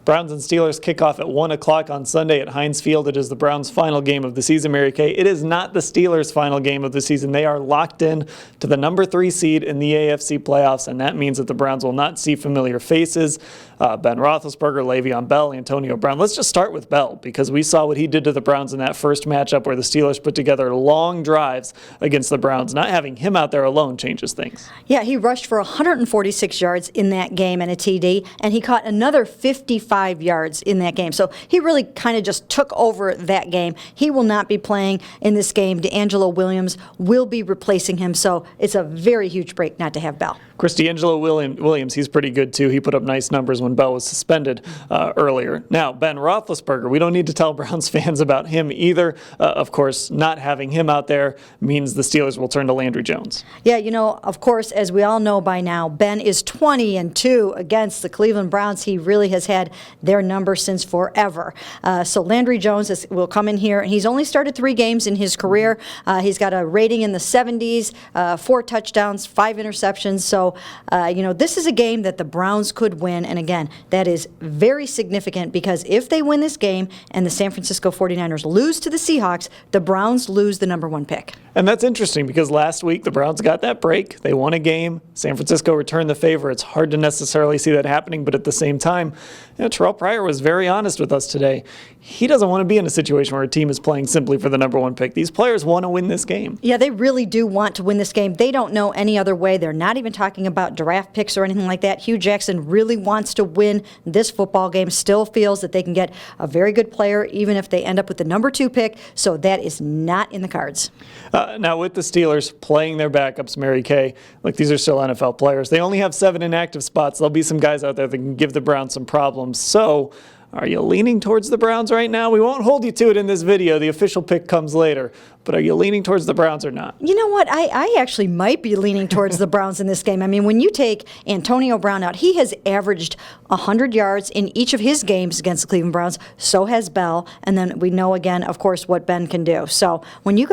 Browns and Steelers kick off at 1 o'clock on Sunday at Heinz Field. It is the Browns' final game of the season, Mary Kay. It is not the Steelers' final game of the season. They are locked in to the number 3 seed in the AFC playoffs, and that means that the Browns will not see familiar faces. Ben Roethlisberger, Le'Veon Bell, Antonio Brown. Let's just start with Bell, because we saw what he did to the Browns in that first matchup where the Steelers put together long drives against the Browns. Not having him out there alone changes things. Yeah, he rushed for 146 yards in that game and a TD, and he caught another 55 yards in that game. So he really kind of just took over that game. He will not be playing in this game. DeAngelo Williams will be replacing him, so it's a very huge break not to have Bell. DeAngelo Williams, he's pretty good too. He put up nice numbers when Bell was suspended earlier. Now, Ben Roethlisberger, we don't need to tell Browns fans about him either. Of course, not having him out there means the Steelers will turn to Landry Jones. Yeah, of course, as we all know by now, Ben is 20-2 against the Cleveland Browns. He really has had their number since forever. So Landry Jones will come in here, and he's only started 3 games in his career. He's got a rating in the 70s, 4 touchdowns, 5 interceptions. So, this is a game that the Browns could win. And again, that is very significant, because if they win this game and the San Francisco 49ers lose to the Seahawks, the Browns lose the number 1 pick. And that's interesting, because last week the Browns got that break. They won a game. San Francisco returned the favor. It's hard to necessarily see that happening, but at the same time, Terrell Pryor was very honest with us today. He doesn't want to be in a situation where a team is playing simply for the number 1 pick. These players want to win this game. Yeah, they really do want to win this game. They don't know any other way. They're not even talking about draft picks or anything like that. Hugh Jackson really wants to win this football game, still feels that they can get a very good player even if they end up with the number 2 pick, so that is not in the cards. Now, with the Steelers playing their backups, Mary Kay, these are still NFL players. They only have 7 inactive spots. There'll be some guys out there that can give the Browns some problems. So, are you leaning towards the Browns right now? We won't hold you to it in this video. The official pick comes later. But are you leaning towards the Browns or not? You know what? I actually might be leaning towards the Browns in this game. I mean, when you take Antonio Brown out, he has averaged 100 yards in each of his games against the Cleveland Browns. So has Bell. And then we know, again, of course, what Ben can do. So when you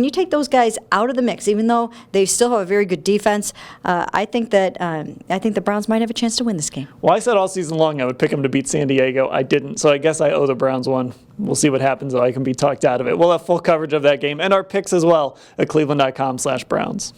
take those guys out of the mix, even though they still have a very good defense, I think the Browns might have a chance to win this game. Well, I said all season long I would pick them to beat San Diego. I didn't. So I guess I owe the Browns one. We'll see what happens, though. I can be talked out of it. We'll have full coverage of that game and our picks as well at cleveland.com/Browns.